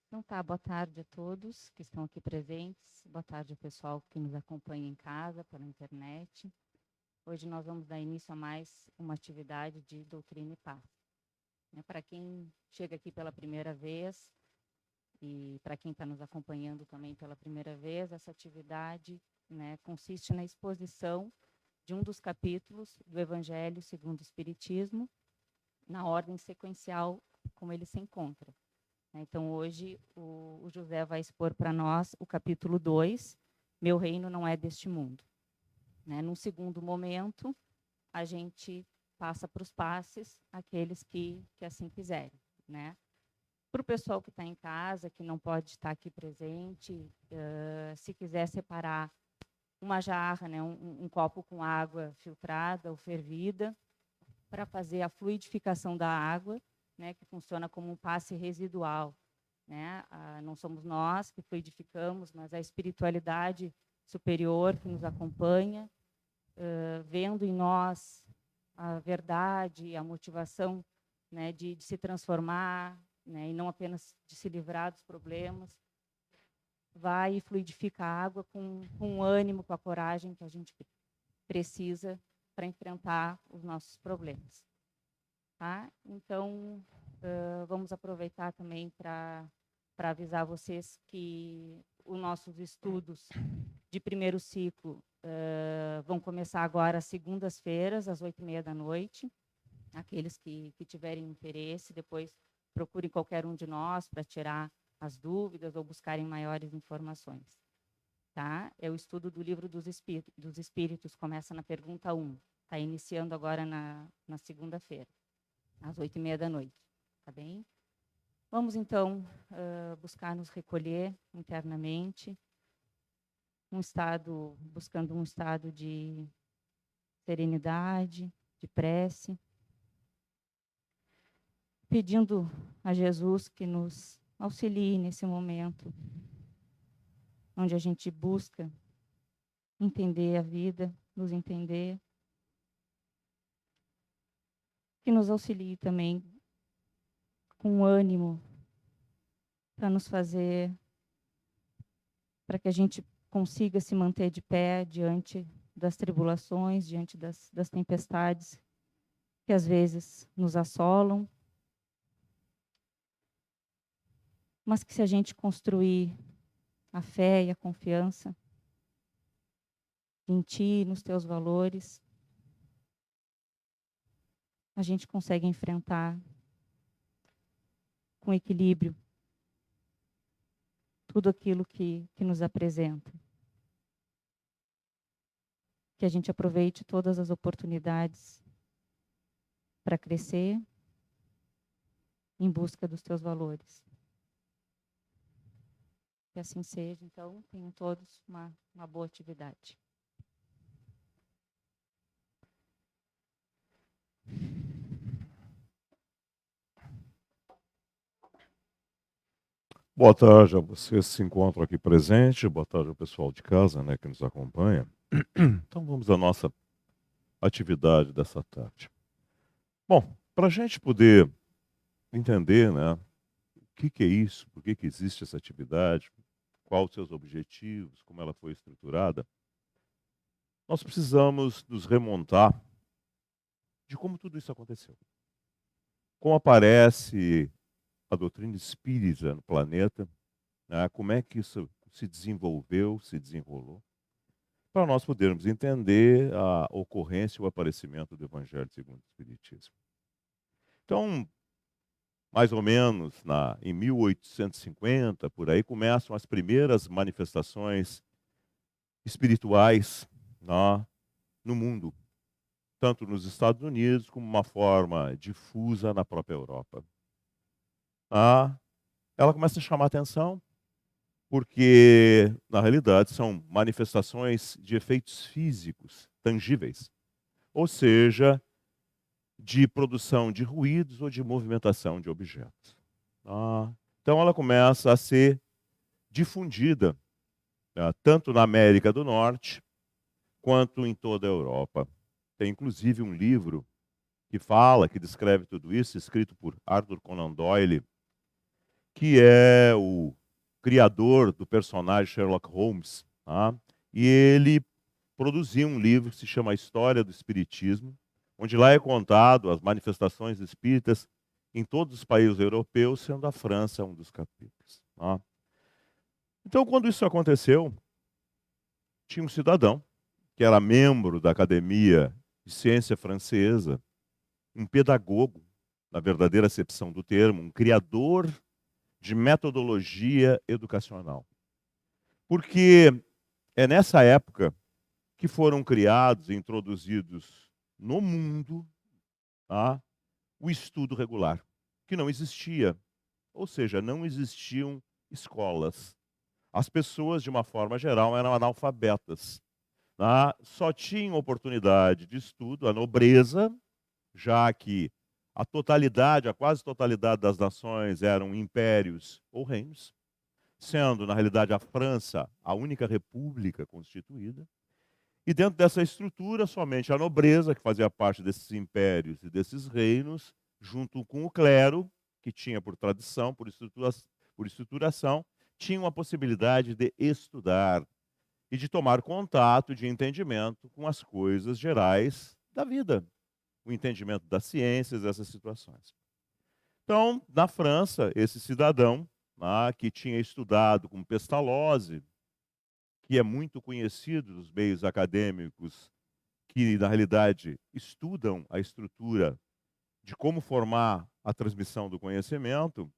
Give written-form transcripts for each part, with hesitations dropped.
Então tá, boa tarde a todos que estão aqui presentes, boa tarde ao pessoal que nos acompanha em casa, pela internet. Hoje nós vamos dar início a mais uma atividade de Doutrina e Paz. Para quem chega aqui pela primeira vez e para quem está nos acompanhando também pela primeira vez, essa atividade consiste na exposição de um dos capítulos do Evangelho segundo o Espiritismo, na ordem sequencial como ele se encontra. Então, hoje, o José vai expor para nós o capítulo 2, Meu Reino Não É Deste Mundo. Num segundo momento, a gente passa para os passes, aqueles que assim quiserem. Para o pessoal que está em casa, que não pode estar aqui presente, se quiser separar uma jarra, um copo com água filtrada ou fervida, para fazer a fluidificação da água, que funciona como um passe residual. Não somos nós que fluidificamos, mas a espiritualidade superior que nos acompanha, vendo em nós a verdade, a motivação de se transformar, e não apenas de se livrar dos problemas, vai e fluidifica a água com o ânimo, com a coragem que a gente precisa para enfrentar os nossos problemas. Tá? Então, vamos aproveitar também para avisar vocês que os nossos estudos de primeiro ciclo vão começar agora às segundas-feiras, às 8h30. Aqueles que tiverem interesse, depois procurem qualquer um de nós para tirar as dúvidas ou buscarem maiores informações. Tá? É o estudo do Livro dos Espíritos, começa na pergunta 1. Está iniciando agora na segunda-feira, às 8h30. Tá bem? Vamos, então, buscar nos recolher internamente, buscando um estado de serenidade, de prece, pedindo a Jesus que nos auxilie nesse momento, onde a gente busca entender a vida, nos entender, que nos auxilie também com ânimo para nos fazer, para que a gente consiga se manter de pé diante das tribulações, diante das tempestades que às vezes nos assolam, mas que se a gente construir a fé e a confiança em Ti, nos Teus valores, a gente consegue enfrentar com equilíbrio tudo aquilo que nos apresenta. Que a gente aproveite todas as oportunidades para crescer em busca dos Teus valores. Que assim seja, então, tenham todos uma boa atividade. Boa tarde a vocês que se encontram aqui presente, boa tarde ao pessoal de casa, que nos acompanha. Então vamos à nossa atividade dessa tarde. Bom, para a gente poder entender, o que é isso, por que existe essa atividade, quais os seus objetivos, como ela foi estruturada, nós precisamos nos remontar de como tudo isso aconteceu. Como aparece a doutrina espírita no planeta, como é que isso se desenvolveu, se desenrolou, para nós podermos entender a ocorrência e o aparecimento do Evangelho segundo o Espiritismo. Então, mais ou menos em 1850, por aí, começam as primeiras manifestações espirituais no mundo, tanto nos Estados Unidos como uma forma difusa na própria Europa. Ela começa a chamar a atenção porque, na realidade, são manifestações de efeitos físicos, tangíveis, ou seja, de produção de ruídos ou de movimentação de objetos. Então, ela começa a ser difundida, tanto na América do Norte, quanto em toda a Europa. Tem, inclusive, um livro que descreve tudo isso, escrito por Arthur Conan Doyle, que é o criador do personagem Sherlock Holmes, tá? E ele produziu um livro que se chama A História do Espiritismo, onde lá é contado as manifestações espíritas em todos os países europeus, sendo a França um dos capítulos, tá? Então, quando isso aconteceu, tinha um cidadão que era membro da Academia de Ciência Francesa, um pedagogo, na verdadeira acepção do termo, um criador de metodologia educacional. Porque é nessa época que foram criados e introduzidos no mundo, tá, o estudo regular, que não existia. Ou seja, não existiam escolas. As pessoas, de uma forma geral, eram analfabetas, tá? Só tinham oportunidade de estudo a nobreza, já que a totalidade, a quase totalidade das nações eram impérios ou reinos, sendo, na realidade, a França a única república constituída. E dentro dessa estrutura, somente a nobreza, que fazia parte desses impérios e desses reinos, junto com o clero, que tinha por tradição, por estruturação, tinham a possibilidade de estudar e de tomar contato, de entendimento com as coisas gerais da vida, o entendimento das ciências, dessas situações. Então, na França, esse cidadão, que tinha estudado com Pestalozzi, que é muito conhecido nos meios acadêmicos, que na realidade estudam a estrutura de como formar a transmissão do conhecimento,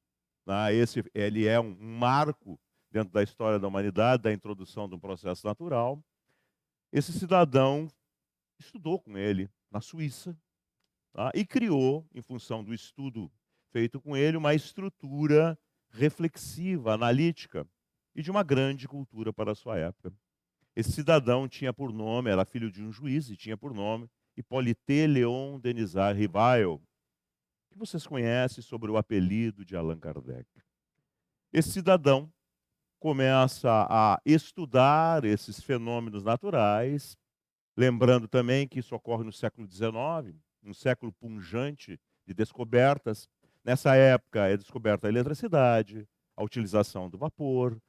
ele é um marco dentro da história da humanidade, da introdução de um processo natural. Esse cidadão estudou com ele na Suíça, tá? E criou, em função do estudo feito com ele, uma estrutura reflexiva, analítica e de uma grande cultura para a sua época. Esse cidadão tinha por nome, era filho de um juiz e tinha por nome Hippolyte Léon Denisard Rivail, que vocês conhecem sobre o apelido de Allan Kardec. Esse cidadão começa a estudar esses fenômenos naturais, lembrando também que isso ocorre no século XIX, um século pujante de descobertas. Nessa época é descoberta a eletricidade, a utilização do vapor,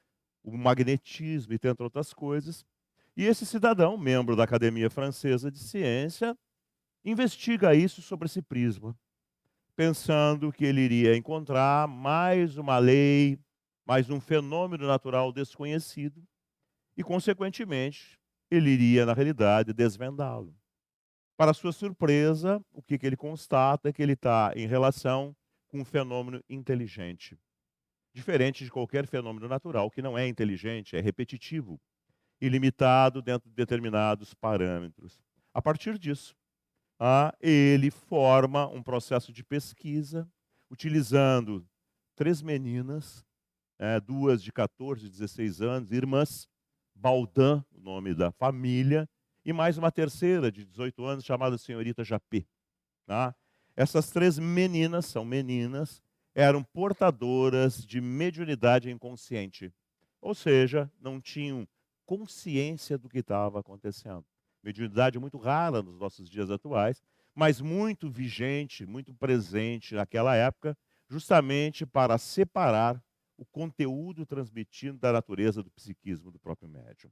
o magnetismo, e entre outras coisas. E esse cidadão, membro da Academia Francesa de Ciência, investiga isso sobre esse prisma, pensando que ele iria encontrar mais uma lei, mais um fenômeno natural desconhecido, e, consequentemente, ele iria, na realidade, desvendá-lo. Para sua surpresa, o que ele constata é que ele está em relação com um fenômeno inteligente. Diferente de qualquer fenômeno natural, que não é inteligente, é repetitivo, ilimitado dentro de determinados parâmetros. A partir disso, ele forma um processo de pesquisa, utilizando 3 meninas, duas de 14 e 16 anos, irmãs, Baudin, o nome da família, e mais uma terceira de 18 anos, chamada senhorita Japet. Tá? Essas 3 meninas, são meninas, eram portadoras de mediunidade inconsciente, ou seja, não tinham consciência do que estava acontecendo. Mediunidade muito rara nos nossos dias atuais, mas muito vigente, muito presente naquela época, justamente para separar o conteúdo transmitido da natureza do psiquismo do próprio médium.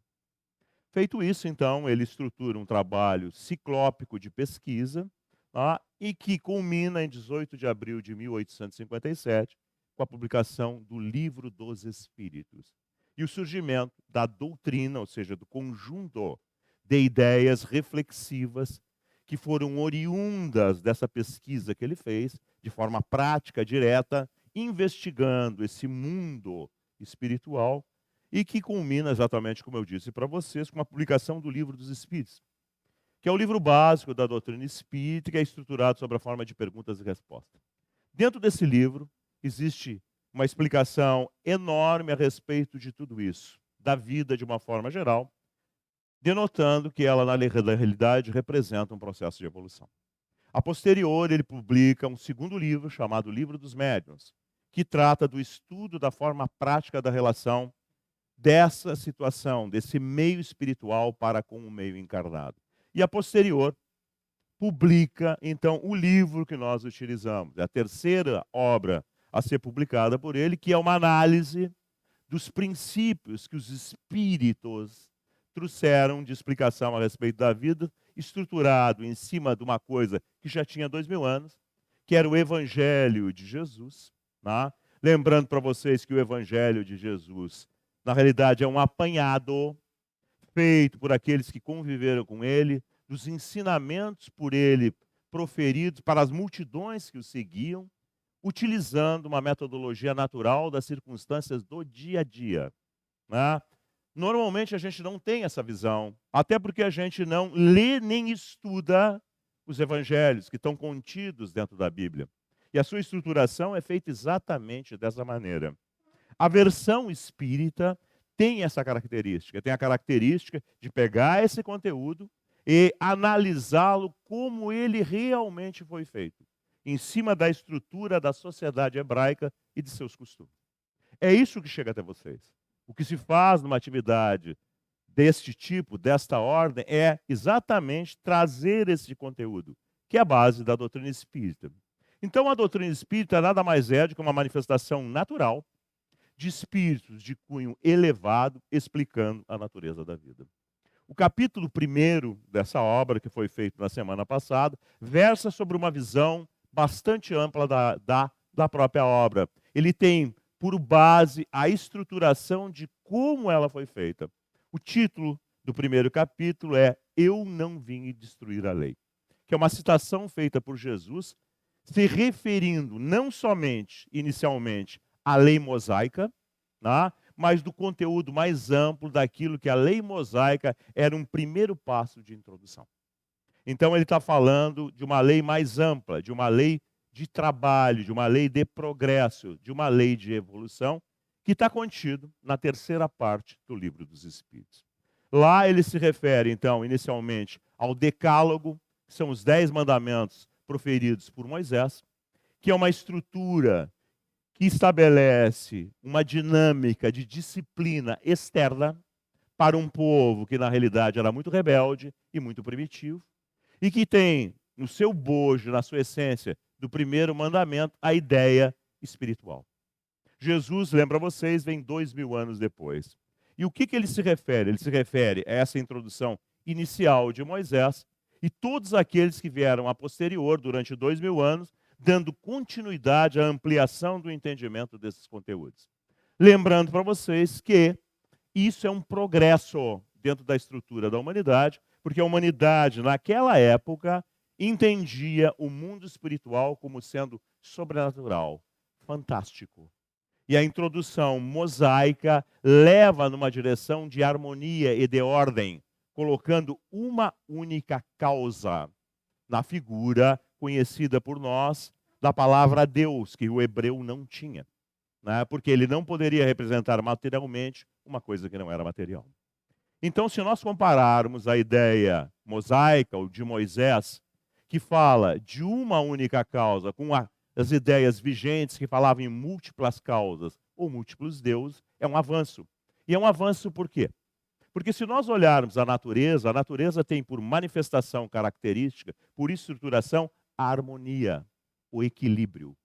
Feito isso, então, ele estrutura um trabalho ciclópico de pesquisa, e que culmina em 18 de abril de 1857, com a publicação do Livro dos Espíritos e o surgimento da doutrina, ou seja, do conjunto de ideias reflexivas que foram oriundas dessa pesquisa que ele fez, de forma prática, direta, investigando esse mundo espiritual, e que culmina exatamente, como eu disse para vocês, com a publicação do Livro dos Espíritos, que é o livro básico da doutrina espírita, que é estruturado sobre a forma de perguntas e respostas. Dentro desse livro existe uma explicação enorme a respeito de tudo isso, da vida de uma forma geral, denotando que ela, na realidade, representa um processo de evolução. A posterior, ele publica um segundo livro, chamado Livro dos Médiuns, que trata do estudo da forma prática da relação dessa situação, desse meio espiritual para com o meio encarnado. E a posterior, publica, então, o livro que nós utilizamos. É a terceira obra a ser publicada por ele, que é uma análise dos princípios que os espíritos trouxeram de explicação a respeito da vida, estruturado em cima de uma coisa que já tinha 2000 anos, que era o Evangelho de Jesus. Tá? Lembrando para vocês que o Evangelho de Jesus, na realidade, é um apanhado feito por aqueles que conviveram com ele, dos ensinamentos por ele proferidos para as multidões que o seguiam, utilizando uma metodologia natural das circunstâncias do dia a dia. Né? Normalmente a gente não tem essa visão, até porque a gente não lê nem estuda os evangelhos que estão contidos dentro da Bíblia. E a sua estruturação é feita exatamente dessa maneira. A versão espírita tem essa característica, tem a característica de pegar esse conteúdo e analisá-lo como ele realmente foi feito, em cima da estrutura da sociedade hebraica e de seus costumes. É isso que chega até vocês. O que se faz numa atividade deste tipo, desta ordem, é exatamente trazer esse conteúdo, que é a base da doutrina espírita. Então, a doutrina espírita nada mais é do que uma manifestação natural de espíritos de cunho elevado explicando a natureza da vida. O capítulo 1 dessa obra, que foi feito na semana passada, versa sobre uma visão bastante ampla da própria obra. Ele tem por base a estruturação de como ela foi feita. O título do primeiro capítulo é Eu não vim destruir a lei, que é uma citação feita por Jesus, se referindo não somente, inicialmente, à lei mosaica, tá? Mas do conteúdo mais amplo daquilo que a lei mosaica era um primeiro passo de introdução. Então ele está falando de uma lei mais ampla, de uma lei de trabalho, de uma lei de progresso, de uma lei de evolução, que está contido na terceira parte do Livro dos Espíritos. Lá ele se refere, então, inicialmente, ao Decálogo, que são os 10 mandamentos proferidos por Moisés, que é uma estrutura que estabelece uma dinâmica de disciplina externa para um povo que, na realidade, era muito rebelde e muito primitivo, e que tem no seu bojo, na sua essência, do primeiro mandamento, a ideia espiritual. Jesus, lembra vocês, vem 2000 anos depois. E o que ele se refere? Ele se refere a essa introdução inicial de Moisés e todos aqueles que vieram a posterior, durante 2000 anos, dando continuidade à ampliação do entendimento desses conteúdos. Lembrando para vocês que isso é um progresso dentro da estrutura da humanidade, porque a humanidade, naquela época, entendia o mundo espiritual como sendo sobrenatural, fantástico. E a introdução mosaica leva numa direção de harmonia e de ordem, colocando uma única causa na figura conhecida por nós da palavra Deus, que o hebreu não tinha, né? Porque ele não poderia representar materialmente uma coisa que não era material. Então, se nós compararmos a ideia mosaica, ou de Moisés, que fala de uma única causa, com as ideias vigentes que falavam em múltiplas causas ou múltiplos deuses, é um avanço. E é um avanço por quê? Porque se nós olharmos a natureza tem por manifestação característica, por estruturação, a harmonia, o equilíbrio.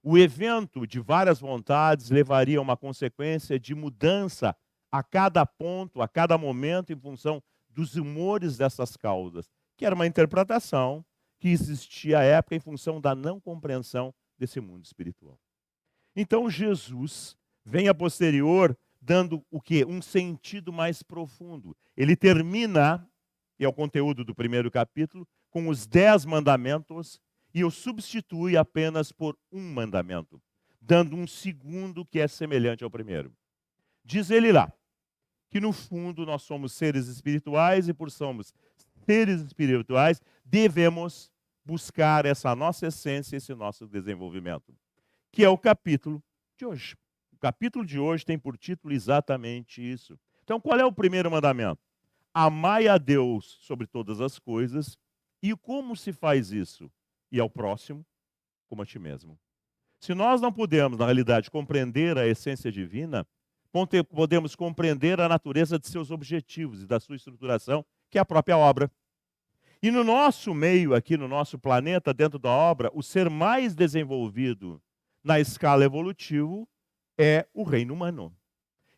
O evento de várias vontades levaria a uma consequência de mudança a cada ponto, a cada momento, em função dos humores dessas causas, que era uma interpretação que existia à época em função da não compreensão desse mundo espiritual. Então Jesus vem a posterior dando o quê? Um sentido mais profundo. Ele termina, e é o conteúdo do primeiro capítulo, com os 10 mandamentos e o substitui apenas por um mandamento, dando um segundo que é semelhante ao primeiro. Diz ele lá que no fundo nós somos seres espirituais e por sermos seres espirituais devemos buscar essa nossa essência, esse nosso desenvolvimento, que é o capítulo de hoje. O capítulo de hoje tem por título exatamente isso. Então, qual é o primeiro mandamento? Amai a Deus sobre todas as coisas. E como se faz isso? E ao próximo como a ti mesmo. Se nós não podemos, na realidade, compreender a essência divina, podemos compreender a natureza de seus objetivos e da sua estruturação, que é a própria obra. E no nosso meio, aqui no nosso planeta, dentro da obra, o ser mais desenvolvido na escala evolutiva é o reino humano.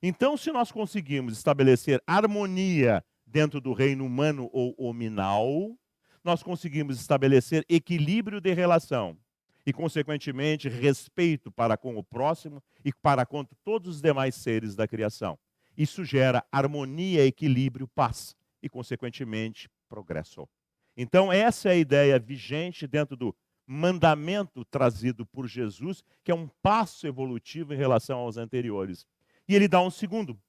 Então, se nós conseguimos estabelecer harmonia dentro do reino humano ou hominal, nós conseguimos estabelecer equilíbrio de relação e, consequentemente, respeito para com o próximo e para com todos os demais seres da criação. Isso gera harmonia, equilíbrio, paz e, consequentemente, progresso. Então, essa é a ideia vigente dentro do mandamento trazido por Jesus, que é um passo evolutivo em relação aos anteriores. E ele dá um segundo,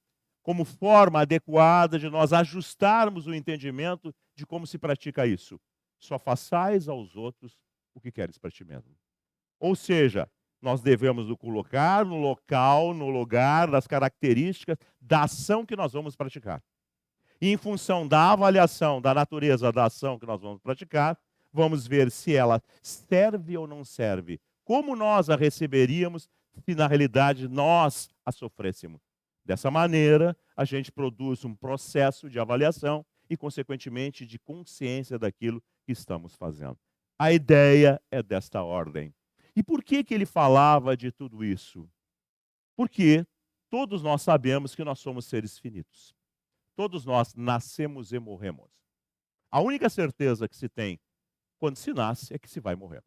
como forma adequada de nós ajustarmos o entendimento de como se pratica isso. Só façais aos outros o que queres para ti mesmo. Ou seja, nós devemos nos colocar no local, no lugar, das características da ação que nós vamos praticar. E em função da avaliação da natureza da ação que nós vamos praticar, vamos ver se ela serve ou não serve. Como nós a receberíamos se na realidade nós a sofrêssemos. Dessa maneira, a gente produz um processo de avaliação e, consequentemente, de consciência daquilo que estamos fazendo. A ideia é desta ordem. E por que ele falava de tudo isso? Porque todos nós sabemos que nós somos seres finitos. Todos nós nascemos e morremos. A única certeza que se tem quando se nasce é que se vai morrer.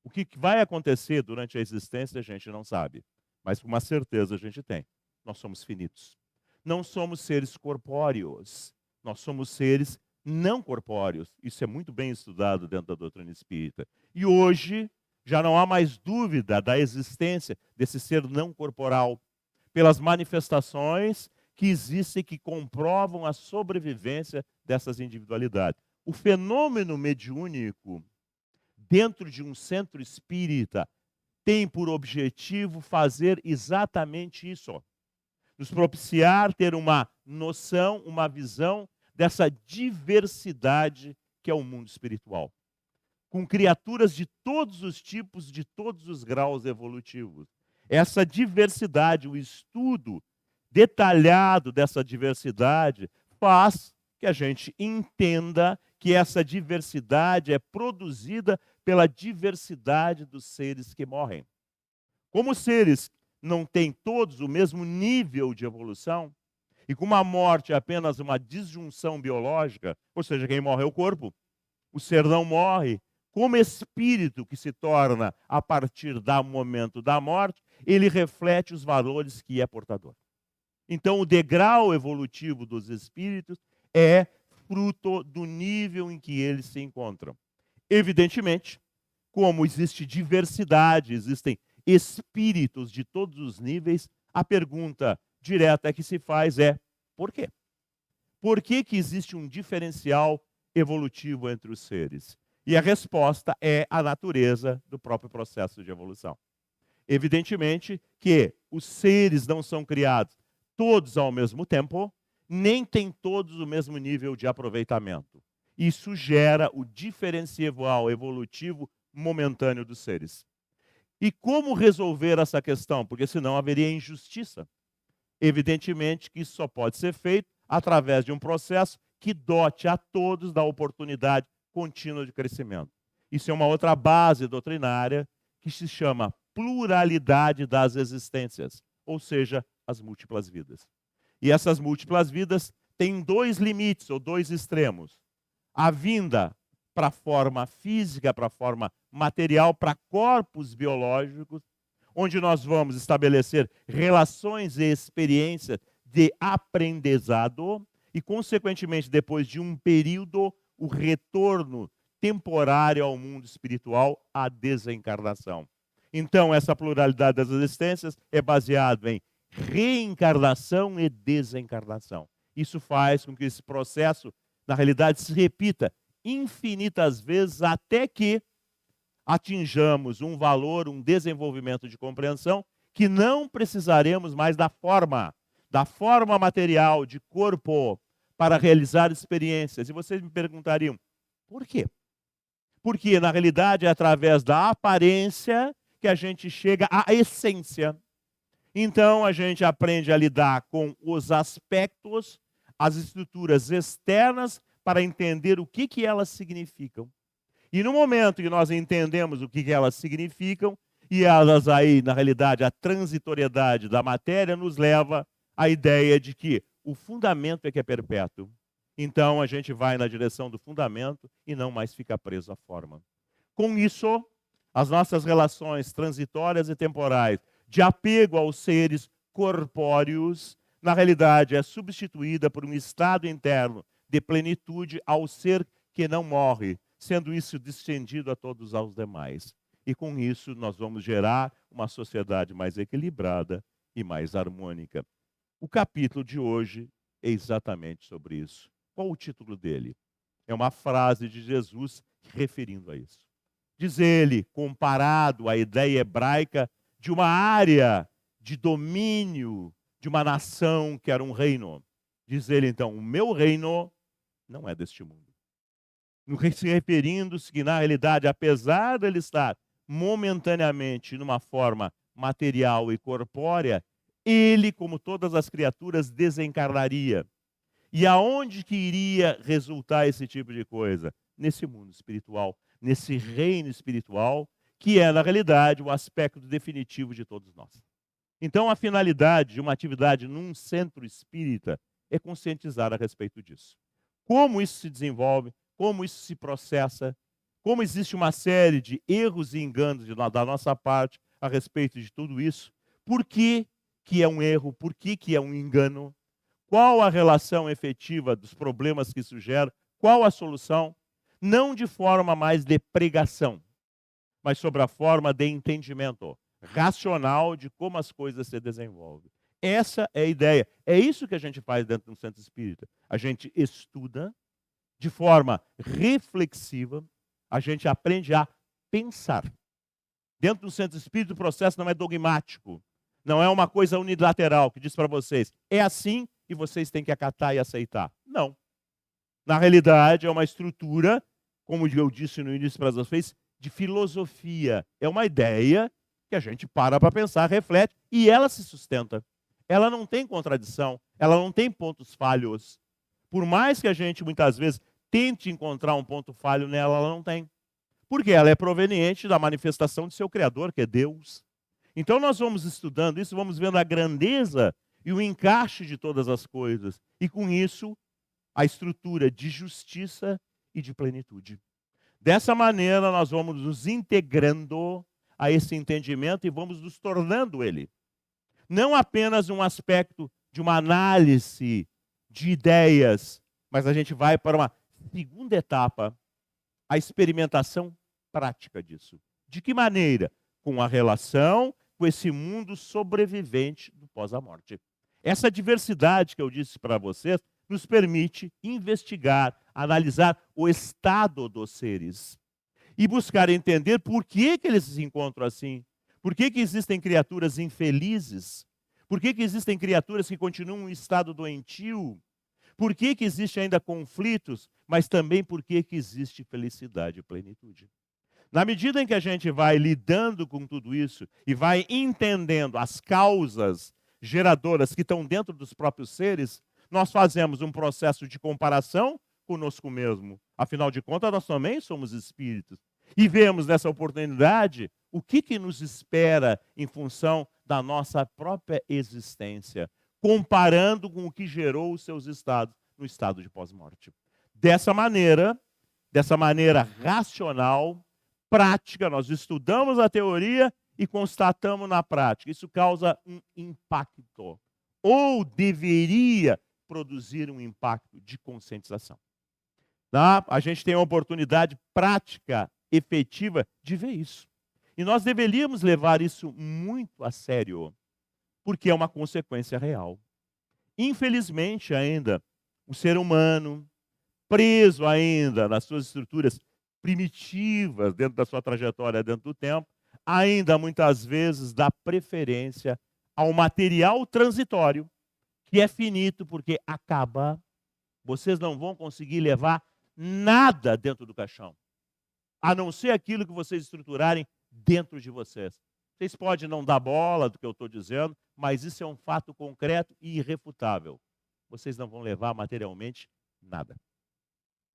O que vai acontecer durante a existência a gente não sabe, mas uma certeza a gente tem. Nós somos finitos. Não somos seres corpóreos, nós somos seres não corpóreos. Isso é muito bem estudado dentro da doutrina espírita. E hoje já não há mais dúvida da existência desse ser não corporal, pelas manifestações que existem que comprovam a sobrevivência dessas individualidades. O fenômeno mediúnico dentro de um centro espírita tem por objetivo fazer exatamente isso. Nos propiciar ter uma noção, uma visão dessa diversidade que é o mundo espiritual. Com criaturas de todos os tipos, de todos os graus evolutivos. Essa diversidade, o estudo detalhado dessa diversidade faz que a gente entenda que essa diversidade é produzida pela diversidade dos seres que morrem. Como os seres não têm todos o mesmo nível de evolução, e como a morte é apenas uma disjunção biológica, ou seja, quem morre é o corpo, o ser não morre, como espírito que se torna a partir do momento da morte, ele reflete os valores que é portador. Então, o degrau evolutivo dos espíritos é fruto do nível em que eles se encontram. Evidentemente, como existe diversidade, existem espíritos de todos os níveis, a pergunta direta que se faz é: por quê? Por que existe um diferencial evolutivo entre os seres? E a resposta é a natureza do próprio processo de evolução. Evidentemente que os seres não são criados todos ao mesmo tempo, nem têm todos o mesmo nível de aproveitamento. Isso gera o diferencial evolutivo momentâneo dos seres. E como resolver essa questão? Porque senão haveria injustiça. Evidentemente que isso só pode ser feito através de um processo que dote a todos da oportunidade contínua de crescimento. Isso é uma outra base doutrinária que se chama pluralidade das existências, ou seja, as múltiplas vidas. E essas múltiplas vidas têm dois limites, ou dois extremos. A vinda para a forma física, para a forma material, para corpos biológicos, onde nós vamos estabelecer relações e experiências de aprendizado e, consequentemente, depois de um período, o retorno temporário ao mundo espiritual, a desencarnação. Então, essa pluralidade das existências é baseada em reencarnação e desencarnação. Isso faz com que esse processo, na realidade, se repita infinitas vezes até que atinjamos um valor, um desenvolvimento de compreensão que não precisaremos mais da forma material, de corpo, para realizar experiências. E vocês me perguntariam, por quê? Porque, na realidade, é através da aparência que a gente chega à essência. Então, a gente aprende a lidar com os aspectos, as estruturas externas, para entender o que elas significam. E no momento que nós entendemos o que elas significam, E elas aí, na realidade, a transitoriedade da matéria nos leva à ideia de que o fundamento é que é perpétuo. Então a gente vai na direção do fundamento e não mais fica preso à forma. Com isso, as nossas relações transitórias e temporais de apego aos seres corpóreos, na realidade, é substituída por um estado interno de plenitude ao ser que não morre, sendo isso distendido a todos os demais. E com isso nós vamos gerar uma sociedade mais equilibrada e mais harmônica. O capítulo de hoje é exatamente sobre isso. Qual o título dele? É uma frase de Jesus referindo a isso. Diz ele, comparado à ideia hebraica de uma área de domínio de uma nação que era um reino. Diz ele, então, o meu reino não é deste mundo. Se referindo-se que, na realidade, apesar de ele estar momentaneamente numa forma material e corpórea, ele, como todas as criaturas, desencarnaria. E aonde que iria resultar esse tipo de coisa? Nesse mundo espiritual, nesse reino espiritual, que é, na realidade, o aspecto definitivo de todos nós. Então, a finalidade de uma atividade num centro espírita é conscientizar a respeito disso. Como isso se desenvolve, como isso se processa, como existe uma série de erros e enganos da nossa parte a respeito de tudo isso, por que é um erro, por que é um engano, qual a relação efetiva dos problemas que isso gera, qual a solução, não de forma mais de pregação, mas sobre a forma de entendimento racional de como as coisas se desenvolvem. Essa é a ideia. É isso que a gente faz dentro do centro espírita. A gente estuda de forma reflexiva, a gente aprende a pensar. Dentro do centro espírita o processo não é dogmático, não é uma coisa unilateral que diz para vocês, é assim e vocês têm que acatar e aceitar. Não. Na realidade é uma estrutura, como eu disse no início para vocês, de filosofia. É uma ideia que a gente para pensar, reflete, e ela se sustenta. Ela não tem contradição, ela não tem pontos falhos. Por mais que a gente, muitas vezes, tente encontrar um ponto falho nela, ela não tem. Porque ela é proveniente da manifestação de seu Criador, que é Deus. Então nós vamos estudando isso, vamos vendo a grandeza e o encaixe de todas as coisas. E com isso, a estrutura de justiça e de plenitude. Dessa maneira, nós vamos nos integrando a esse entendimento e vamos nos tornando ele. Não apenas um aspecto de uma análise de ideias, mas a gente vai para uma segunda etapa, a experimentação prática disso. De que maneira? Com a relação com esse mundo sobrevivente do pós-morte. Essa diversidade que eu disse para vocês nos permite investigar, analisar o estado dos seres e buscar entender por que eles se encontram assim. Por que existem criaturas infelizes? Por que existem criaturas que continuam em estado doentio? Por que existem ainda conflitos? Mas também por que existe felicidade e plenitude? Na medida em que a gente vai lidando com tudo isso e vai entendendo as causas geradoras que estão dentro dos próprios seres, nós fazemos um processo de comparação conosco mesmo. Afinal de contas, nós também somos espíritos. E vemos nessa oportunidade o que nos espera em função da nossa própria existência, comparando com o que gerou os seus estados no estado de pós-morte. Dessa maneira racional, prática, nós estudamos a teoria e constatamos na prática. Isso causa um impacto, ou deveria produzir um impacto de conscientização. Tá? A gente tem uma oportunidade prática, efetiva, de ver isso. E nós deveríamos levar isso muito a sério, porque é uma consequência real. Infelizmente, ainda, o ser humano, preso ainda nas suas estruturas primitivas, dentro da sua trajetória, dentro do tempo, ainda muitas vezes dá preferência ao material transitório, que é finito porque acaba. Vocês não vão conseguir levar nada dentro do caixão, a não ser aquilo que vocês estruturarem dentro de vocês. Vocês podem não dar bola do que eu estou dizendo, mas isso é um fato concreto e irrefutável. Vocês não vão levar materialmente nada.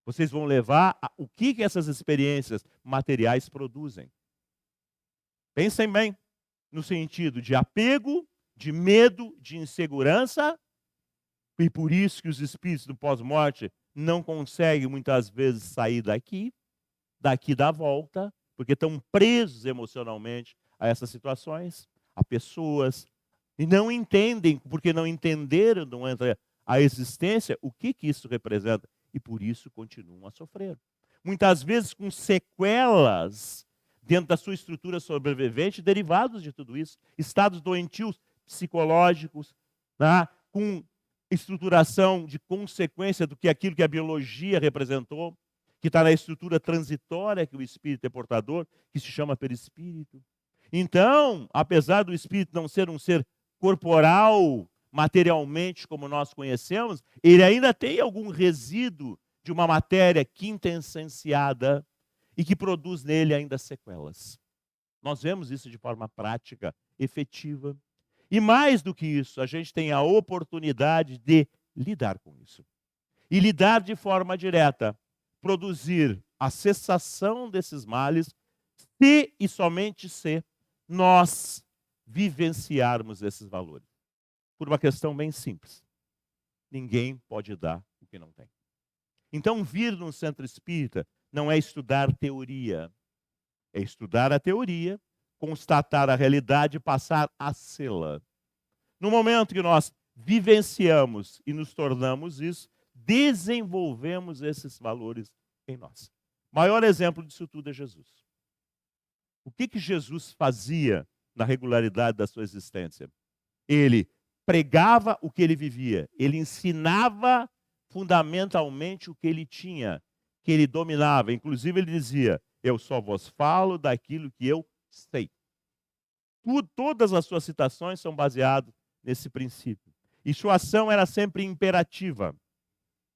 Vocês vão levar o que essas experiências materiais produzem. Pensem bem, no sentido de apego, de medo, de insegurança, e por isso que os espíritos do pós-morte não conseguem muitas vezes sair daqui da volta, porque estão presos emocionalmente a essas situações, a pessoas, e não entendem, porque não entenderam durante a existência, o que isso representa, e por isso continuam a sofrer. Muitas vezes com sequelas dentro da sua estrutura sobrevivente, derivados de tudo isso, estados doentios psicológicos, tá? Com estruturação de consequência do que aquilo que a biologia representou, que está na estrutura transitória que o espírito é portador, que se chama perispírito. Então, apesar do espírito não ser um ser corporal, materialmente como nós conhecemos, ele ainda tem algum resíduo de uma matéria quintessenciada e que produz nele ainda sequelas. Nós vemos isso de forma prática, efetiva. E mais do que isso, a gente tem a oportunidade de lidar com isso. E lidar de forma direta, produzir a cessação desses males, se e somente se nós vivenciarmos esses valores. Por uma questão bem simples. Ninguém pode dar o que não tem. Então, vir num centro espírita não é estudar teoria. É estudar a teoria, constatar a realidade e passar a sê-la. No momento que nós vivenciamos e nos tornamos isso, desenvolvemos esses valores em nós. O maior exemplo disso tudo é Jesus. O que Jesus fazia na regularidade da sua existência? Ele pregava o que ele vivia. Ele ensinava fundamentalmente o que ele tinha, que ele dominava. Inclusive ele dizia, eu só vos falo daquilo que eu sei. Todas as suas citações são baseadas nesse princípio. E sua ação era sempre imperativa.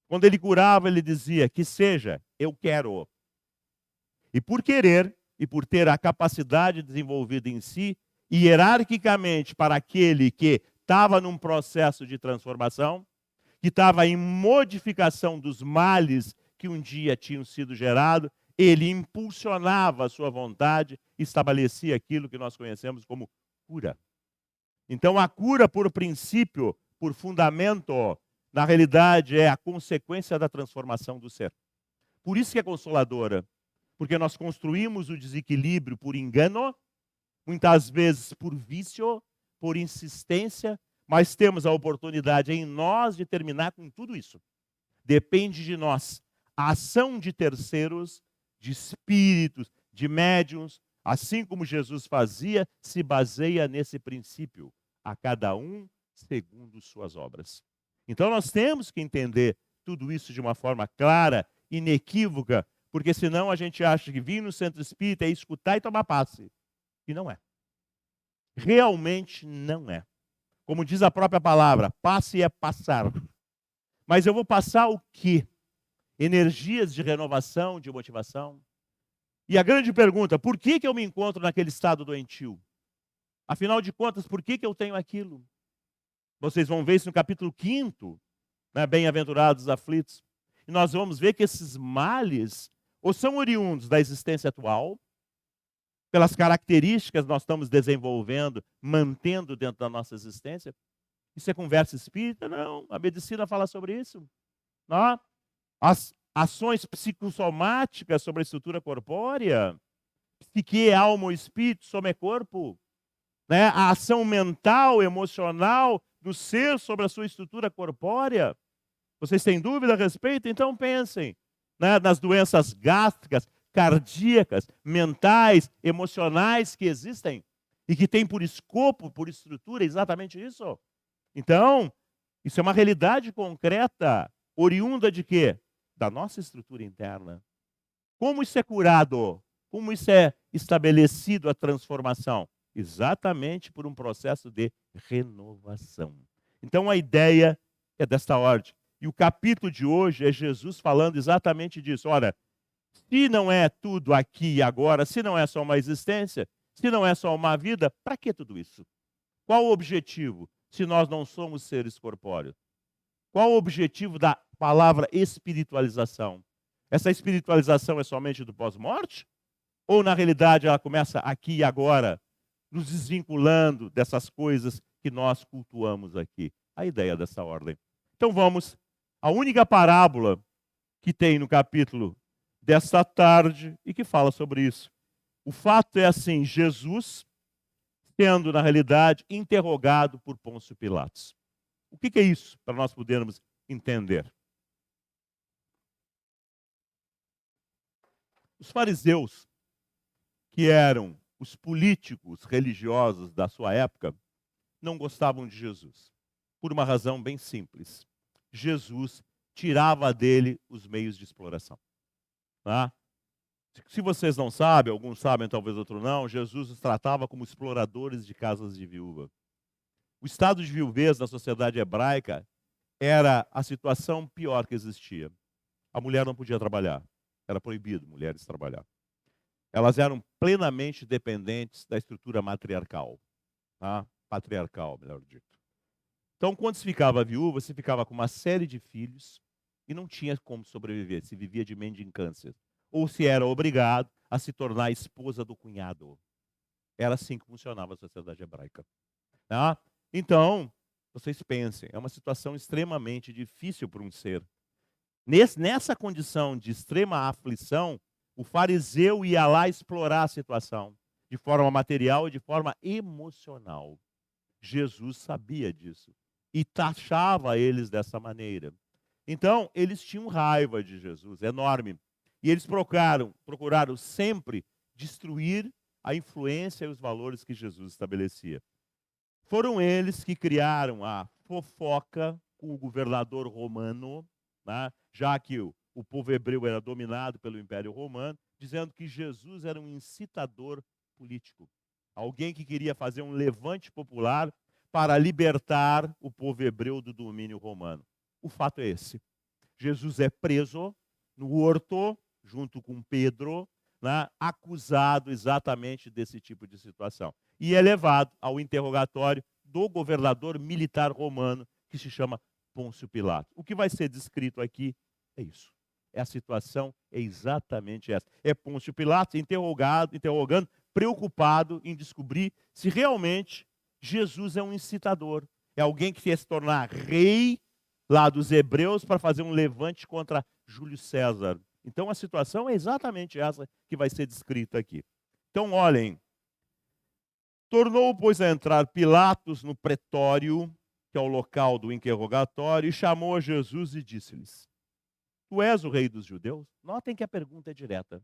Quando ele curava, ele dizia, que seja, eu quero. E por querer, e por ter a capacidade desenvolvida em si, hierarquicamente para aquele que estava num processo de transformação, que estava em modificação dos males que um dia tinham sido gerados, ele impulsionava a sua vontade e estabelecia aquilo que nós conhecemos como cura. Então a cura, por princípio, por fundamento, na realidade é a consequência da transformação do ser. Por isso que é consoladora, porque nós construímos o desequilíbrio por engano, muitas vezes por vício, por insistência, mas temos a oportunidade em nós de terminar com tudo isso. Depende de nós. A ação de terceiros, de espíritos, de médiuns, assim como Jesus fazia, se baseia nesse princípio. A cada um segundo suas obras. Então nós temos que entender tudo isso de uma forma clara, inequívoca, porque senão a gente acha que vir no centro espírita é escutar e tomar passe. E não é. Realmente não é. Como diz a própria palavra, passe é passar. Mas eu vou passar o quê? Energias de renovação, de motivação. E a grande pergunta, por que eu me encontro naquele estado doentio? Afinal de contas, por que eu tenho aquilo? Vocês vão ver isso no capítulo 5, né? Bem-aventurados os aflitos. E nós vamos ver que esses males, ou são oriundos da existência atual, pelas características que nós estamos desenvolvendo, mantendo dentro da nossa existência. Isso é conversa espírita? Não, a medicina fala sobre isso. Não? As ações psicossomáticas sobre a estrutura corpórea, psique, alma ou espírito, soma é corpo. Né? A ação mental, emocional do ser sobre a sua estrutura corpórea. Vocês têm dúvida a respeito? Então pensem, né, nas doenças gástricas, cardíacas, mentais, emocionais que existem e que têm por escopo, por estrutura, exatamente isso. Então, isso é uma realidade concreta, oriunda de quê? Da nossa estrutura interna. Como isso é curado? Como isso é estabelecido a transformação? Exatamente por um processo de renovação. Então a ideia é desta ordem. E o capítulo de hoje é Jesus falando exatamente disso. Ora, se não é tudo aqui e agora, se não é só uma existência, se não é só uma vida, para que tudo isso? Qual o objetivo, se nós não somos seres corpóreos? Qual o objetivo da palavra espiritualização? Essa espiritualização é somente do pós-morte? Ou, na realidade, ela começa aqui e agora, nos desvinculando dessas coisas que nós cultuamos aqui. A ideia dessa ordem. Então vamos, a única parábola que tem no capítulo desta tarde e que fala sobre isso. O fato é assim, Jesus sendo, na realidade, interrogado por Pôncio Pilatos. O que é isso, para nós podermos entender? Os fariseus, que eram os políticos religiosos da sua época, não gostavam de Jesus, por uma razão bem simples. Jesus tirava dele os meios de exploração. Tá? Se vocês não sabem, alguns sabem, talvez outros não, Jesus os tratava como exploradores de casas de viúva. O estado de viuvez na sociedade hebraica era a situação pior que existia. A mulher não podia trabalhar. Era proibido mulheres trabalhar. Elas eram plenamente dependentes da estrutura matriarcal. Tá? Patriarcal, melhor dito. Então, quando se ficava viúva, se ficava com uma série de filhos e não tinha como sobreviver, se vivia de mendicância. Ou se era obrigado a se tornar esposa do cunhado. Era assim que funcionava a sociedade hebraica. Tá? Então, vocês pensem, é uma situação extremamente difícil para um ser. Nessa condição de extrema aflição, o fariseu ia lá explorar a situação, de forma material e de forma emocional. Jesus sabia disso e taxava eles dessa maneira. Então, eles tinham raiva de Jesus, enorme. E eles procuraram sempre destruir a influência e os valores que Jesus estabelecia. Foram eles que criaram a fofoca com o governador romano, né? Já que o povo hebreu era dominado pelo Império Romano, dizendo que Jesus era um incitador político. Alguém que queria fazer um levante popular para libertar o povo hebreu do domínio romano. O fato é esse. Jesus é preso no horto, junto com Pedro, né, acusado exatamente desse tipo de situação. E é levado ao interrogatório do governador militar romano, que se chama Pôncio Pilatos. O que vai ser descrito aqui é isso. A situação é exatamente essa. É Pôncio Pilatos interrogando, preocupado em descobrir se realmente Jesus é um incitador. É alguém que quer se tornar rei lá dos hebreus para fazer um levante contra Júlio César. Então a situação é exatamente essa que vai ser descrita aqui. Então olhem, tornou, pois, a entrar Pilatos no pretório, que é o local do interrogatório, e chamou a Jesus e disse-lhes: Tu és o rei dos judeus? Notem que a pergunta é direta.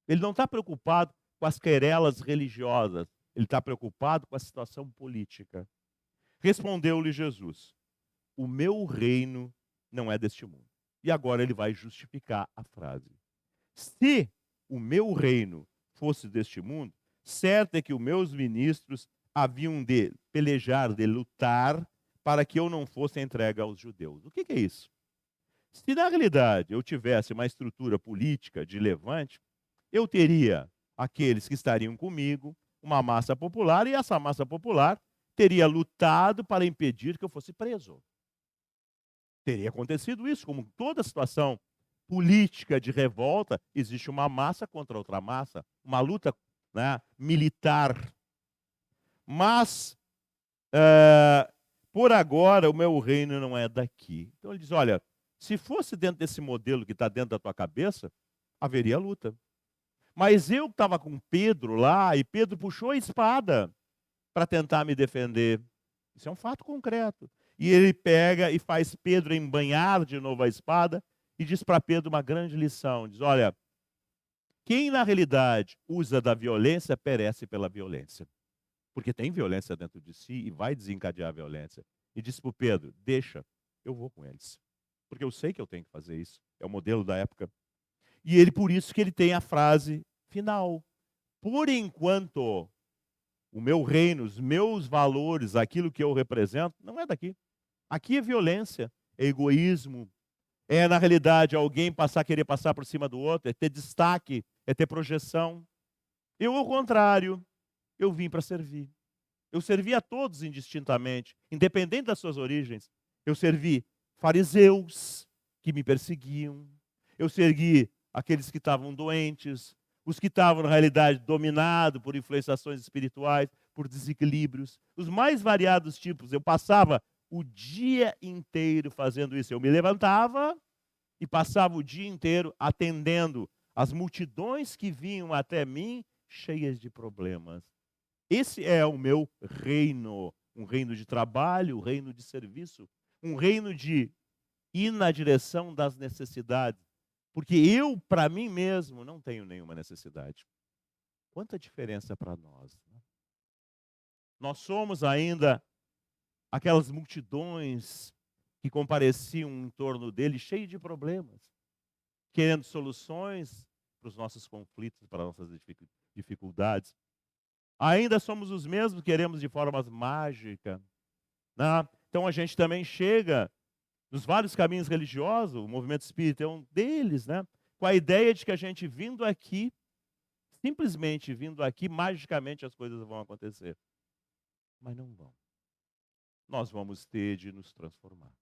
Ele não está preocupado com as querelas religiosas, ele está preocupado com a situação política. Respondeu-lhe Jesus: O meu reino não é deste mundo. E agora ele vai justificar a frase. Se o meu reino fosse deste mundo, certo é que os meus ministros haviam de pelejar, de lutar, para que eu não fosse entregue aos judeus. O que é isso? Se na realidade eu tivesse uma estrutura política de levante, eu teria aqueles que estariam comigo, uma massa popular, e essa massa popular teria lutado para impedir que eu fosse preso. Teria acontecido isso, como toda situação política de revolta, existe uma massa contra outra massa, uma luta, né, militar. Mas, por agora, o meu reino não é daqui. Então ele diz, olha, se fosse dentro desse modelo que está dentro da tua cabeça, haveria luta. Mas eu estava com Pedro lá, e Pedro puxou a espada para tentar me defender. Isso é um fato concreto. E ele pega e faz Pedro embanhar de novo a espada e diz para Pedro uma grande lição. Diz, olha, quem na realidade usa da violência, perece pela violência. Porque tem violência dentro de si e vai desencadear a violência. E diz para o Pedro, deixa, eu vou com eles. Porque eu sei que eu tenho que fazer isso. É o modelo da época. E ele, por isso que ele tem a frase final. Por enquanto, o meu reino, os meus valores, aquilo que eu represento, não é daqui. Aqui é violência, é egoísmo, é, na realidade, alguém querer passar por cima do outro, é ter destaque, é ter projeção. Eu, ao contrário, eu vim para servir. Eu servi a todos indistintamente, independente das suas origens. Eu servi fariseus que me perseguiam. Eu servi aqueles que estavam doentes, os que estavam, na realidade, dominados por influenciações espirituais. por desequilíbrios, os mais variados tipos. Eu passava o dia inteiro fazendo isso. Eu me levantava e passava o dia inteiro atendendo as multidões que vinham até mim cheias de problemas. Esse é o meu reino, um reino de trabalho, um reino de serviço, um reino de ir na direção das necessidades. Porque eu, para mim mesmo, não tenho nenhuma necessidade. Quanta diferença para nós, né? Nós somos ainda aquelas multidões que compareciam em torno dele, cheios de problemas, querendo soluções para os nossos conflitos, para as nossas dificuldades. Ainda somos os mesmos, queremos de forma mágica, né? Então a gente também chega nos vários caminhos religiosos, o movimento espírita é um deles, né? Com a ideia de que a gente vindo aqui, simplesmente vindo aqui, magicamente as coisas vão acontecer. Mas não vão. Nós vamos ter de nos transformar.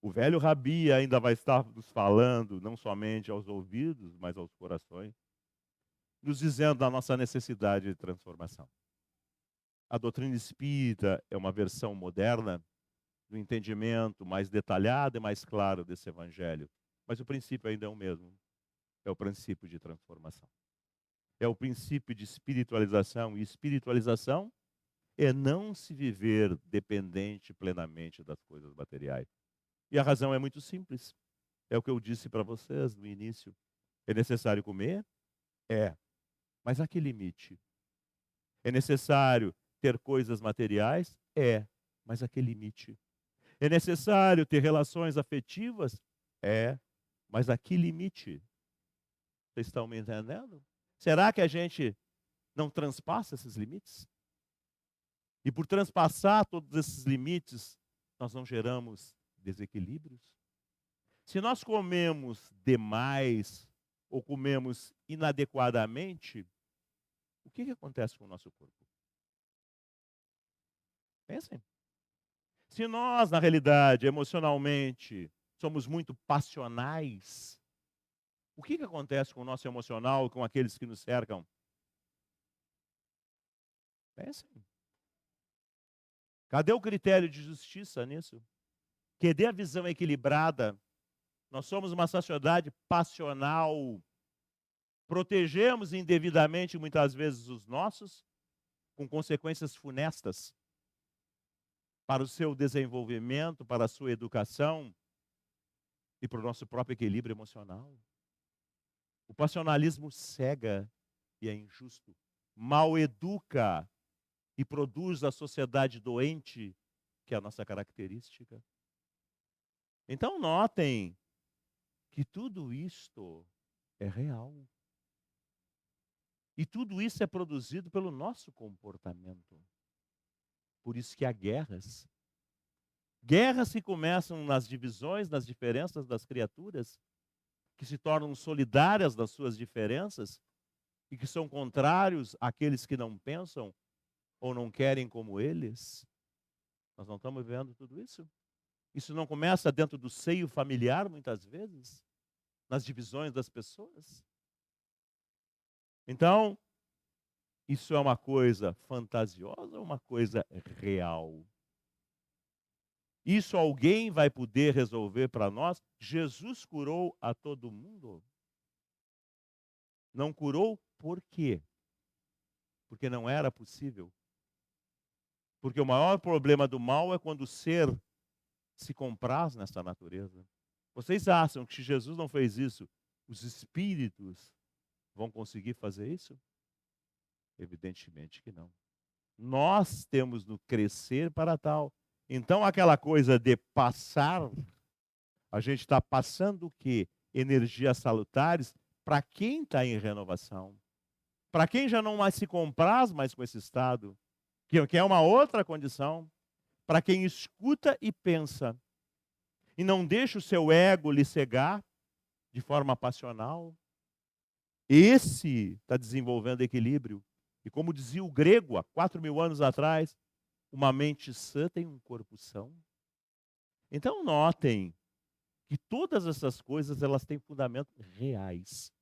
O velho Rabi ainda vai estar nos falando, não somente aos ouvidos, mas aos corações, nos dizendo da nossa necessidade de transformação. A doutrina espírita é uma versão moderna do entendimento mais detalhado e mais claro desse evangelho. Mas o princípio ainda é o mesmo. É o princípio de transformação. É o princípio de espiritualização. E espiritualização é não se viver dependente plenamente das coisas materiais. E a razão é muito simples. É o que eu disse para vocês no início. É necessário comer? É. Mas a que limite? É necessário ter coisas materiais? É. Mas a que limite? É necessário ter relações afetivas? É. Mas a que limite? Vocês estão me entendendo? Será que a gente não transpassa esses limites? E por transpassar todos esses limites, nós não geramos desequilíbrios? Se nós comemos demais ou comemos inadequadamente, o que acontece com o nosso corpo? Pensem. Se nós, na realidade, emocionalmente, somos muito passionais, o que acontece com o nosso emocional, com aqueles que nos cercam? Pensem. Cadê o critério de justiça nisso? Cadê a visão equilibrada? Nós somos uma sociedade passional. Protegemos indevidamente, muitas vezes, os nossos, com consequências funestas para o seu desenvolvimento, para a sua educação e para o nosso próprio equilíbrio emocional. O passionalismo cega e é injusto. Mal educa e produz a sociedade doente, que é a nossa característica. Então notem que tudo isto é real. E tudo isso é produzido pelo nosso comportamento. Por isso que há guerras. Guerras que começam nas divisões, nas diferenças das criaturas, que se tornam solidárias das suas diferenças e que são contrários àqueles que não pensam ou não querem como eles. Nós não estamos vendo tudo isso? Isso não começa dentro do seio familiar, muitas vezes, nas divisões das pessoas? Então, isso é uma coisa fantasiosa ou uma coisa real? Isso alguém vai poder resolver para nós? Jesus curou a todo mundo? Não curou por quê? Porque não era possível. Porque o maior problema do mal é quando o ser se compraz nessa natureza. Vocês acham que se Jesus não fez isso, os espíritos vão conseguir fazer isso? Evidentemente que não. Nós temos no crescer para tal. Então aquela coisa de passar, a gente está passando o quê? Energias salutares para quem está em renovação. Para quem já não mais se compraz mais com esse estado, que é uma outra condição. Para quem escuta e pensa, e não deixa o seu ego lhe cegar de forma passional, esse está desenvolvendo equilíbrio. E como dizia o grego há 4.000 anos atrás, uma mente sã tem um corpo são. Então notem que todas essas coisas elas têm fundamentos reais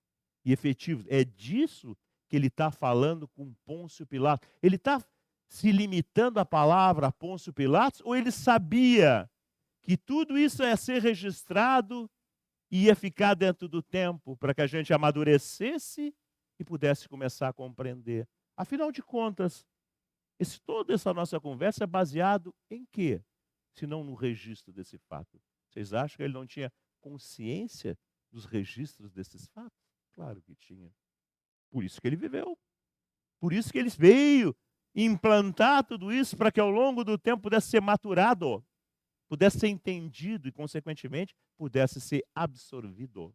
e efetivos. É disso que ele está falando com Pôncio Pilatos? Ele está se limitando à palavra Pôncio Pilatos, ou ele sabia que tudo isso ia ser registrado e ia ficar dentro do tempo para que a gente amadurecesse e pudesse começar a compreender? Afinal de contas, toda essa nossa conversa é baseado em quê? Se não no registro desse fato. Vocês acham que ele não tinha consciência dos registros desses fatos? Claro que tinha. Por isso que ele viveu. Por isso que ele veio implantar tudo isso para que ao longo do tempo pudesse ser maturado, pudesse ser entendido e, consequentemente, pudesse ser absorvido.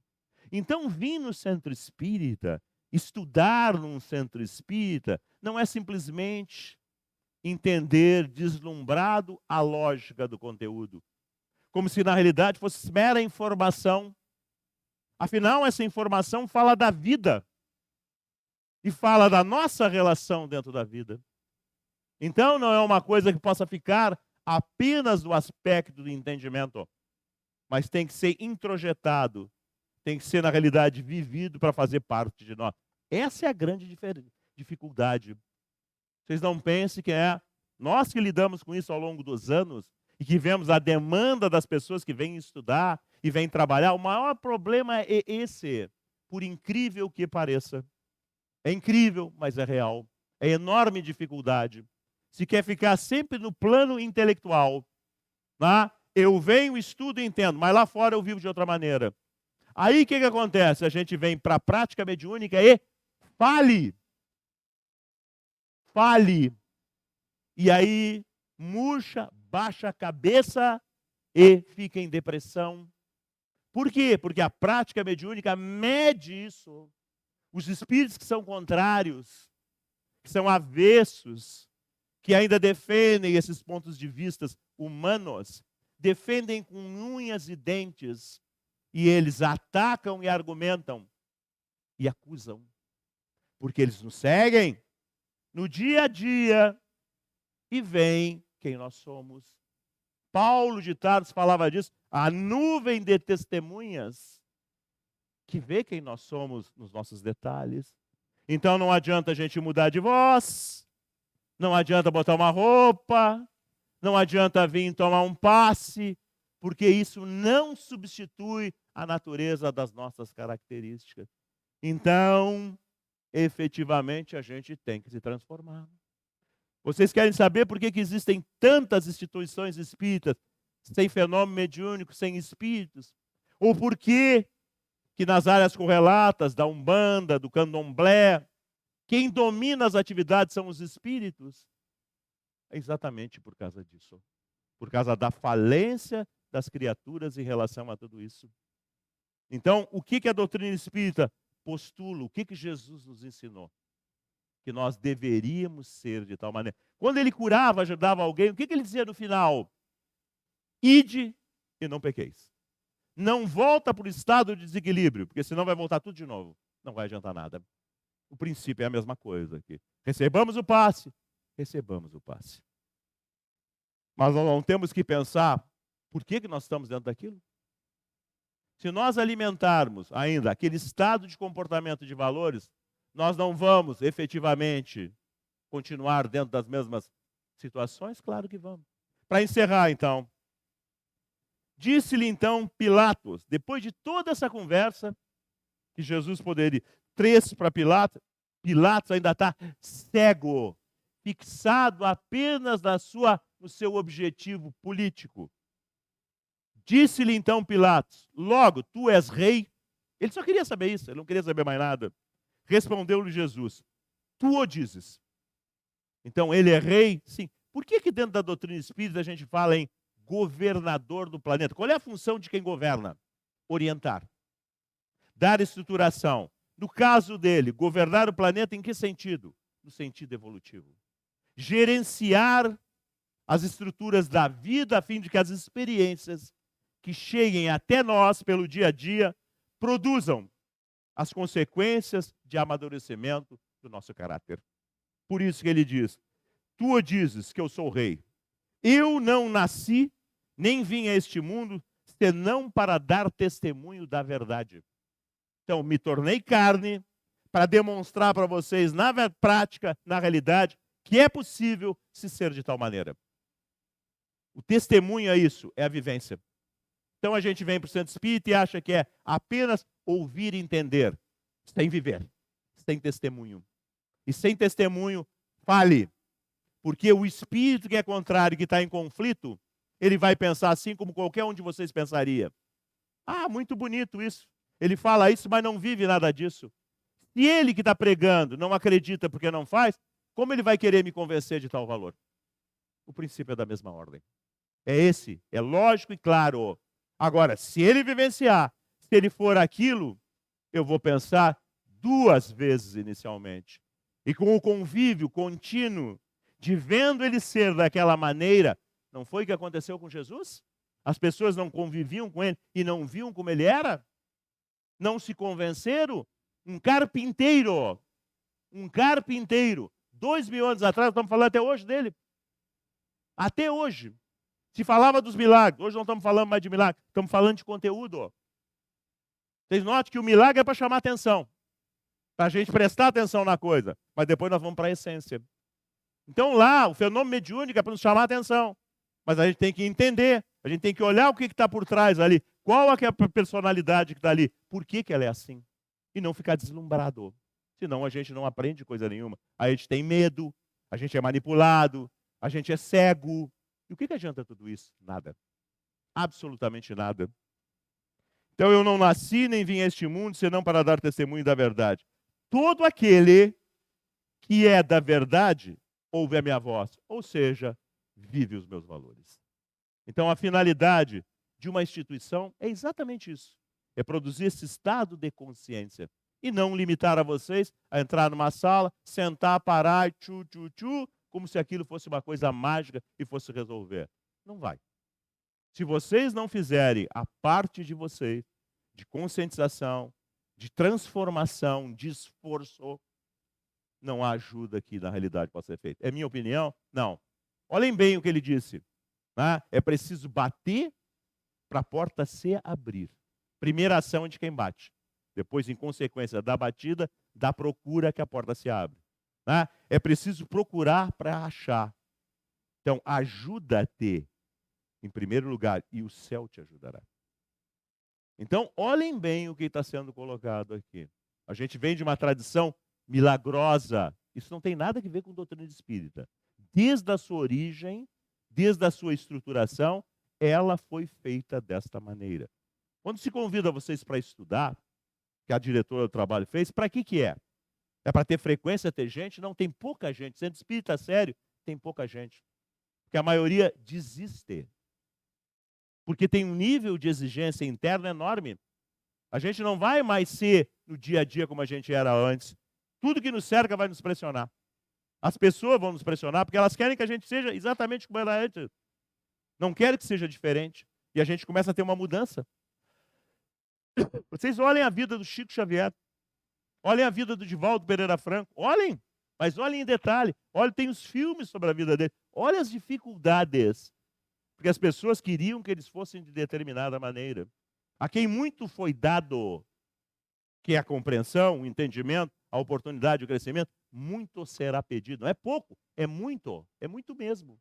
Então, vir no centro espírita, estudar num centro espírita, não é simplesmente entender deslumbrado a lógica do conteúdo, como se na realidade fosse mera informação. Afinal, essa informação fala da vida e fala da nossa relação dentro da vida. Então, não é uma coisa que possa ficar apenas no aspecto do entendimento, mas tem que ser introjetado, tem que ser, na realidade, vivido para fazer parte de nós. Essa é a grande dificuldade. Vocês não pensem que é nós que lidamos com isso ao longo dos anos e que vemos a demanda das pessoas que vêm estudar e vêm trabalhar. O maior problema é esse, por incrível que pareça. É incrível, mas é real. É enorme dificuldade. Se quer ficar sempre no plano intelectual, né? Eu venho, estudo e entendo, mas lá fora eu vivo de outra maneira. Aí o que acontece? A gente vem para a prática mediúnica e fale. E aí murcha, baixa a cabeça e fica em depressão. Por quê? Porque a prática mediúnica mede isso. Os espíritos que são contrários, que são avessos, que ainda defendem esses pontos de vista humanos, defendem com unhas e dentes, e eles atacam e argumentam e acusam, porque eles nos seguem no dia a dia e veem quem nós somos. Paulo de Tarso falava disso, a nuvem de testemunhas que vê quem nós somos nos nossos detalhes. Então não adianta a gente mudar de voz, não adianta botar uma roupa, não adianta vir tomar um passe, porque isso não substitui a natureza das nossas características. Então, efetivamente, a gente tem que se transformar. Vocês querem saber por que existem tantas instituições espíritas sem fenômeno mediúnico, sem espíritos? Ou por que nas áreas correlatas da Umbanda, do Candomblé, quem domina as atividades são os espíritos? É exatamente por causa disso. Por causa da falência das criaturas em relação a tudo isso. Então, o que a doutrina espírita postula? O que Jesus nos ensinou? Que nós deveríamos ser de tal maneira. Quando ele curava, ajudava alguém, o que ele dizia no final? Ide e não pequeis. Não volta para o estado de desequilíbrio, porque senão vai voltar tudo de novo. Não vai adiantar nada. O princípio é a mesma coisa aqui. Recebamos o passe. Mas nós não temos que pensar por que nós estamos dentro daquilo. Se nós alimentarmos ainda aquele estado de comportamento de valores, nós não vamos efetivamente continuar dentro das mesmas situações? Claro que vamos. Para encerrar, então, disse-lhe então Pilatos, depois de toda essa conversa, que Jesus poderia, 3 para Pilatos, Pilatos ainda está cego, fixado apenas no seu objetivo político. Disse-lhe então Pilatos, logo, tu és rei? Ele só queria saber isso, ele não queria saber mais nada. Respondeu-lhe Jesus, tu o dizes. Então, ele é rei? Sim. Por que dentro da doutrina espírita a gente fala em governador do planeta? Qual é a função de quem governa? Orientar. Dar estruturação. No caso dele, governar o planeta em que sentido? No sentido evolutivo. Gerenciar as estruturas da vida a fim de que as experiências que cheguem até nós pelo dia a dia produzam as consequências de amadurecimento do nosso caráter. Por isso que ele diz, tu o dizes que eu sou rei. Eu não nasci, nem vim a este mundo, senão para dar testemunho da verdade. Então, me tornei carne para demonstrar para vocês, na prática, na realidade, que é possível se ser de tal maneira. O testemunho é isso, é a vivência. Então a gente vem para o Centro Espírita e acha que é apenas ouvir e entender, sem viver, sem testemunho. E sem testemunho, fale. Porque o espírito que é contrário, que está em conflito, ele vai pensar assim como qualquer um de vocês pensaria. Ah, muito bonito isso. Ele fala isso, mas não vive nada disso. E ele que está pregando não acredita porque não faz, como ele vai querer me convencer de tal valor? O princípio é da mesma ordem. É esse, é lógico e claro. Agora, se ele vivenciar, se ele for aquilo, eu vou pensar 2 vezes inicialmente. E com o convívio contínuo, de vendo ele ser daquela maneira, não foi o que aconteceu com Jesus? As pessoas não conviviam com ele e não viam como ele era? Não se convenceram? Um carpinteiro, 2.000 anos atrás, estamos falando até hoje dele. Até hoje. Se falava dos milagres, hoje não estamos falando mais de milagre, estamos falando de conteúdo. Vocês notam que o milagre é para chamar atenção, para a gente prestar atenção na coisa, mas depois nós vamos para a essência. Então lá, o fenômeno mediúnico é para nos chamar a atenção. Mas a gente tem que entender, a gente tem que olhar o que está por trás ali. Qual é a personalidade que está ali? Por que ela é assim? E não ficar deslumbrado. Senão a gente não aprende coisa nenhuma. A gente tem medo, a gente é manipulado, a gente é cego. E o que adianta tudo isso? Nada. Absolutamente nada. Então eu não nasci nem vim a este mundo senão para dar testemunho da verdade. Todo aquele que é da verdade ouve a minha voz, ou seja, vive os meus valores. Então, a finalidade de uma instituição é exatamente isso. É produzir esse estado de consciência. E não limitar a vocês a entrar numa sala, sentar, parar, como se aquilo fosse uma coisa mágica e fosse resolver. Não vai. Se vocês não fizerem a parte de vocês, de conscientização, de transformação, de esforço, não há ajuda que na realidade possa ser feita. É minha opinião? Não. Olhem bem o que ele disse. Né? É preciso bater para a porta se abrir. Primeira ação de quem bate. Depois, em consequência da batida, da procura que a porta se abre. Né? É preciso procurar para achar. Então, ajuda-te, em primeiro lugar, e o céu te ajudará. Então, olhem bem o que está sendo colocado aqui. A gente vem de uma tradição milagrosa. Isso não tem nada a ver com doutrina espírita. Desde a sua origem, desde a sua estruturação, ela foi feita desta maneira. Quando se convida vocês para estudar, que a diretora do trabalho fez, para que é? É para ter frequência, ter gente? Não, tem pouca gente. Centro espírita sério, tem pouca gente. Porque a maioria desiste. Porque tem um nível de exigência interna enorme. A gente não vai mais ser no dia a dia como a gente era antes. Tudo que nos cerca vai nos pressionar. As pessoas vão nos pressionar porque elas querem que a gente seja exatamente como era antes. Não querem que seja diferente. E a gente começa a ter uma mudança. Vocês olhem a vida do Chico Xavier. Olhem a vida do Divaldo Pereira Franco. Olhem, mas olhem em detalhe. Olhem, tem os filmes sobre a vida dele. Olhem as dificuldades. Porque as pessoas queriam que eles fossem de determinada maneira. A quem muito foi dado, que é a compreensão, o entendimento, a oportunidade, o crescimento, muito será pedido. Não é pouco, é muito mesmo.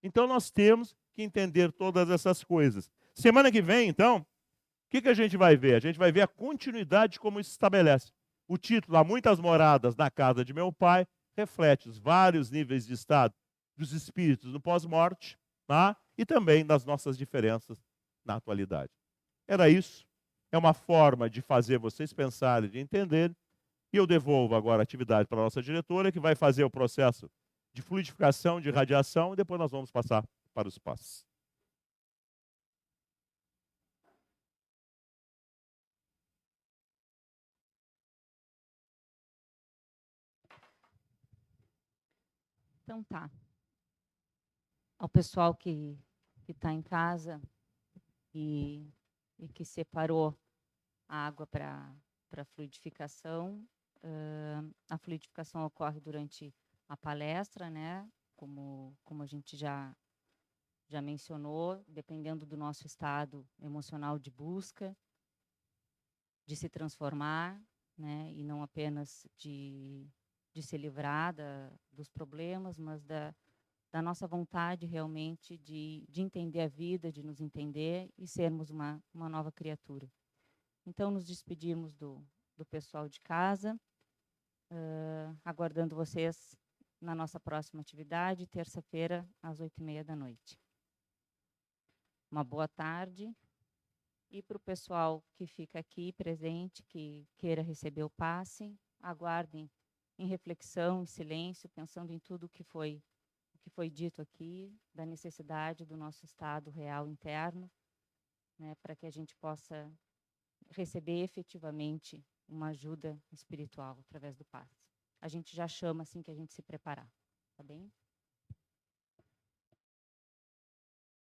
Então nós temos que entender todas essas coisas. Semana que vem, então, o que a gente vai ver? A gente vai ver a continuidade como isso se estabelece. O título, Há Muitas Moradas na Casa de Meu Pai, reflete os vários níveis de estado dos espíritos no pós-morte, tá? E também das nossas diferenças na atualidade. Era isso. É uma forma de fazer vocês pensarem, de entenderem. E eu devolvo agora a atividade para a nossa diretora, que vai fazer o processo de fluidificação, de radiação, e depois nós vamos passar para os passos. Então tá. Ao pessoal que está em casa e que separou a água para fluidificação, a fluidificação ocorre durante a palestra, né? Como a gente já mencionou, dependendo do nosso estado emocional de busca, de se transformar, né? E não apenas de se livrar dos problemas, mas da nossa vontade realmente de entender a vida, de nos entender e sermos uma nova criatura. Então, nos despedimos do pessoal de casa, aguardando vocês na nossa próxima atividade, terça-feira, às 20h30. Uma boa tarde. E para o pessoal que fica aqui presente, que queira receber o passe, aguardem em reflexão, em silêncio, pensando em tudo o que foi dito aqui, da necessidade do nosso estado real interno, né, para que a gente possa receber efetivamente uma ajuda espiritual através do passe. A gente já chama assim que a gente se preparar, tá bem?